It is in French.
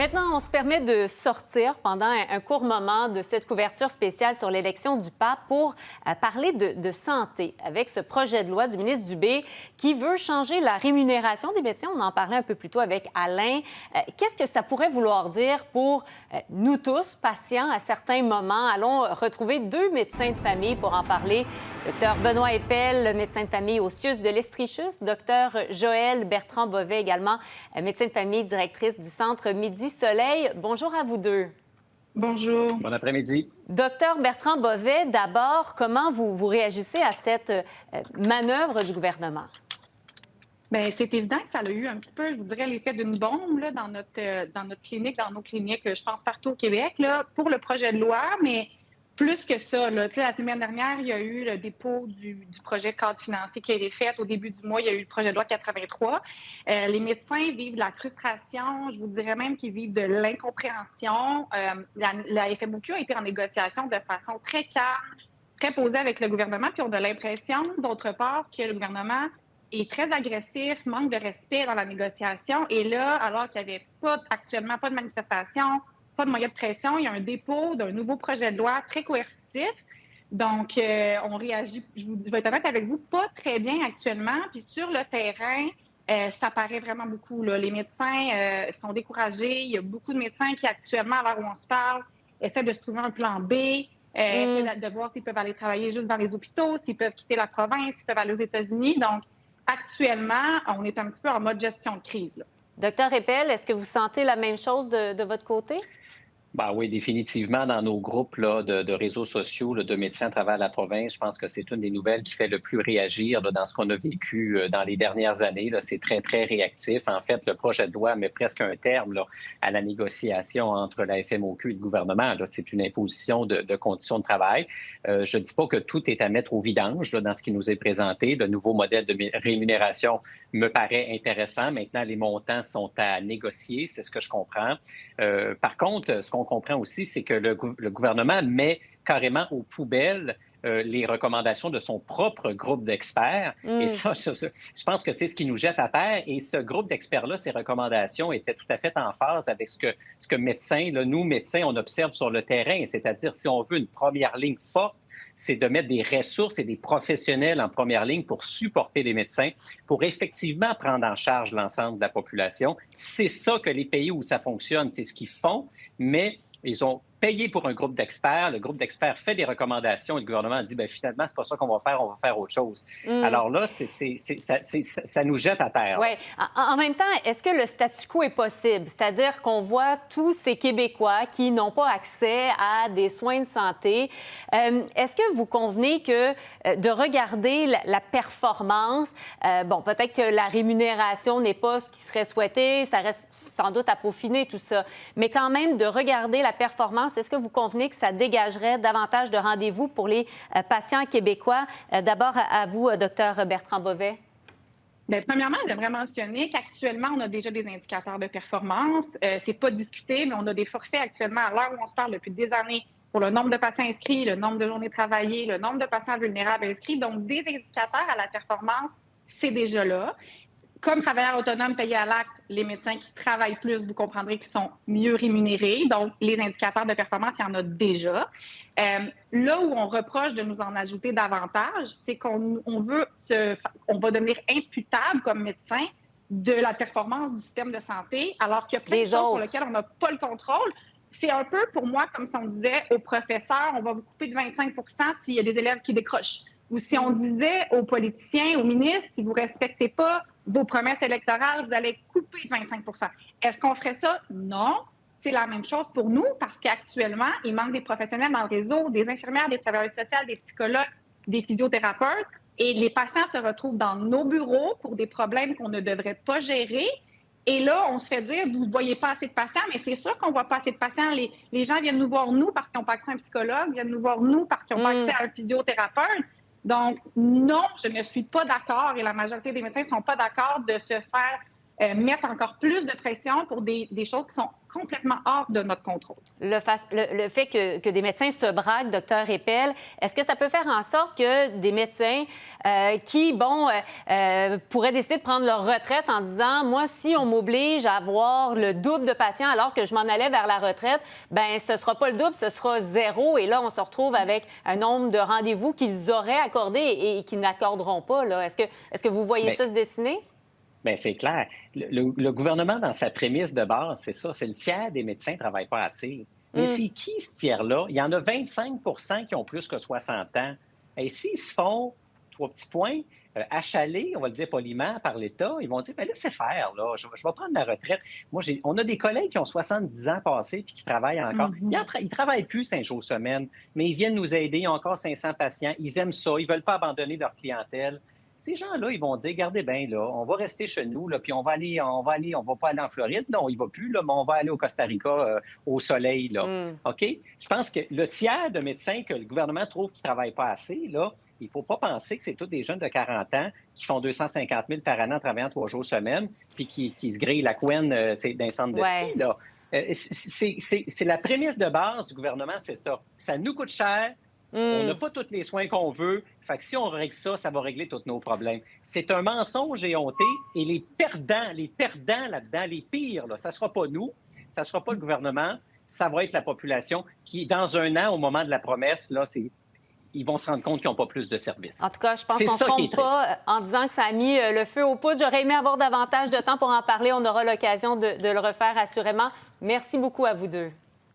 Maintenant, on se permet de sortir pendant un court moment de cette couverture spéciale sur l'élection du pape pour parler de santé avec ce projet de loi du ministre Dubé qui veut changer la rémunération des médecins. On en parlait un peu plus tôt avec Alain. Qu'est-ce que ça pourrait vouloir dire pour nous tous, patients, à certains moments? Allons retrouver deux médecins de famille pour en parler. Docteur Benoît Eppel, le médecin de famille au CIUS de l'Estrichus. Docteur Joëlle Bertrand-Bovet, également médecin de famille, directrice du Centre Midi-Soleil. Bonjour à vous deux. Bonjour. Bon après-midi. Docteur Bertrand-Bovet, d'abord, comment vous réagissez à cette manœuvre du gouvernement? Bien, c'est évident que ça a eu un petit peu, je vous dirais, l'effet d'une bombe là, dans notre clinique, dans nos cliniques, je pense partout au Québec, là, pour le projet de loi, mais plus que ça. Là, la semaine dernière, il y a eu le dépôt du projet de cadre financier qui a été fait. Au début du mois, il y a eu le projet de loi 83. Les médecins vivent de la frustration, je vous dirais même qu'ils vivent de l'incompréhension. La FMOQ a été en négociation de façon très calme, très posée avec le gouvernement, puis on a l'impression, d'autre part, que le gouvernement est très agressif, manque de respect dans la négociation. Et là, alors qu'il n'y avait actuellement pas de manifestation, pas de moyen de pression, il y a un dépôt d'un nouveau projet de loi très coercitif. Donc, on réagit, je vais être honnête avec vous, pas très bien actuellement. Puis sur le terrain, ça paraît vraiment beaucoup, là. Les médecins sont découragés. Il y a beaucoup de médecins qui, actuellement, à l'heure où on se parle, essaient de se trouver un plan B. Essaient de voir s'ils peuvent aller travailler juste dans les hôpitaux, s'ils peuvent quitter la province, s'ils peuvent aller aux États-Unis. Donc, actuellement, on est un petit peu en mode gestion de crise, là. Docteur Eppel, est-ce que vous sentez la même chose de votre côté? Ben oui, définitivement, dans nos groupes là, de réseaux sociaux là, de médecins à travers la province, je pense que c'est une des nouvelles qui fait le plus réagir là, dans ce qu'on a vécu dans les dernières années. Là. C'est très, très réactif. En fait, le projet de loi met presque un terme là, à la négociation entre la FMOQ et le gouvernement. Là. C'est une imposition de conditions de travail. Je ne dis pas que tout est à mettre au vidange là, dans ce qui nous est présenté. Le nouveau modèle de rémunération me paraît intéressant. Maintenant, les montants sont à négocier, c'est ce que je comprends. Par contre, ce qu'on comprend aussi, c'est que le gouvernement met carrément aux poubelles les recommandations de son propre groupe d'experts. Et ça, je pense que c'est ce qui nous jette à terre. Et ce groupe d'experts-là, ces recommandations étaient tout à fait en phase avec ce que médecins, là, nous, médecins, on observe sur le terrain. C'est-à-dire, si on veut une première ligne forte, c'est de mettre des ressources et des professionnels en première ligne pour supporter les médecins, pour effectivement prendre en charge l'ensemble de la population. C'est ça que les pays où ça fonctionne, c'est ce qu'ils font, mais ils ont payé pour un groupe d'experts. Le groupe d'experts fait des recommandations et le gouvernement dit, bien, finalement, c'est pas ça qu'on va faire, on va faire autre chose. Alors là, ça nous jette à terre. Oui. En même temps, est-ce que le statu quo est possible? C'est-à-dire qu'on voit tous ces Québécois qui n'ont pas accès à des soins de santé. Est-ce que vous convenez que de regarder la performance, bon, peut-être que la rémunération n'est pas ce qui serait souhaité, ça reste sans doute à peaufiner tout ça, mais quand même de regarder la performance, est-ce que vous convenez que ça dégagerait davantage de rendez-vous pour les patients québécois? D'abord, à vous, Dr Bertrand-Bovet. Bien, premièrement, j'aimerais mentionner qu'actuellement, on a déjà des indicateurs de performance. C'est pas discuté, mais on a des forfaits actuellement, à l'heure où on se parle depuis des années, pour le nombre de patients inscrits, le nombre de journées travaillées, le nombre de patients vulnérables inscrits. Donc, des indicateurs à la performance, c'est déjà là. Comme travailleurs autonomes payés à l'acte, les médecins qui travaillent plus, vous comprendrez qu'ils sont mieux rémunérés. Donc, les indicateurs de performance, il y en a déjà. Là où on reproche de nous en ajouter davantage, c'est qu'on va devenir imputable comme médecin de la performance du système de santé, alors qu'il y a plein de choses sur lesquelles on n'a pas le contrôle. C'est un peu, pour moi, comme si on disait aux professeurs, on va vous couper de 25 % s'il y a des élèves qui décrochent. Ou si on disait aux politiciens, aux ministres, si vous ne respectez pas vos promesses électorales, vous allez couper de 25 % Est-ce qu'on ferait ça? Non. C'est la même chose pour nous parce qu'actuellement, il manque des professionnels dans le réseau, des infirmières, des travailleurs sociaux, des psychologues, des physiothérapeutes. Et les patients se retrouvent dans nos bureaux pour des problèmes qu'on ne devrait pas gérer. Et là, on se fait dire, vous ne voyez pas assez de patients, mais c'est sûr qu'on ne voit pas assez de patients. Les gens viennent nous voir, nous, parce qu'ils n'ont pas accès à un psychologue, viennent nous voir, nous, parce qu'ils n'ont pas accès à un physiothérapeute. Donc, non, je ne suis pas d'accord et la majorité des médecins ne sont pas d'accord de se faire mettre encore plus de pression pour des choses qui sont complètement hors de notre contrôle. Le fait que des médecins se braquent, docteur Eppel, est-ce que ça peut faire en sorte que des médecins qui, pourraient décider de prendre leur retraite en disant, moi, si on m'oblige à avoir le double de patients alors que je m'en allais vers la retraite, ben ce sera pas le double, ce sera 0. Et là, on se retrouve avec un nombre de rendez-vous qu'ils auraient accordés et qu'ils n'accorderont pas. Là. Est-ce que vous voyez ça se dessiner? Bien, c'est clair. Le gouvernement, dans sa prémisse de base, c'est ça, c'est le tiers des médecins ne travaillent pas assez. Mais c'est qui ce tiers-là? Il y en a 25 qui ont plus que 60 ans. Et s'ils se font, 3 petits points, achalés, on va le dire poliment, par l'État, ils vont dire, bien, laissez faire, là, je vais prendre ma retraite. Moi, on a des collègues qui ont 70 ans passés puis qui travaillent encore. Ils ne travaillent plus 5 jours semaine, mais ils viennent nous aider, ils ont encore 500 patients, ils aiment ça, ils ne veulent pas abandonner leur clientèle. Ces gens-là, ils vont dire, regardez bien, là, on va rester chez nous, là, puis on va pas aller en Floride, non, on y va plus, là, mais on va aller au Costa Rica au soleil, là. OK? Je pense que le tiers de médecins que le gouvernement trouve qui ne travaillent pas assez, là, il ne faut pas penser que c'est tous des jeunes de 40 ans qui font 250 000 par an en travaillant 3 jours semaine, puis qui se grillent la couenne d'un centre de ski, là. C'est la prémisse de base du gouvernement, c'est ça. Ça nous coûte cher. On n'a pas tous les soins qu'on veut. Fait que si on règle ça, ça va régler tous nos problèmes. C'est un mensonge éhonté et les perdants là-dedans, les pires, là, ça ne sera pas nous, ça ne sera pas le gouvernement, ça va être la population qui, dans un an, au moment de la promesse, là, ils vont se rendre compte qu'ils n'ont pas plus de services. En tout cas, je pense qu'on ne se trompe pas en disant que ça a mis le feu aux poudres. J'aurais aimé avoir davantage de temps pour en parler. On aura l'occasion de le refaire assurément. Merci beaucoup à vous deux.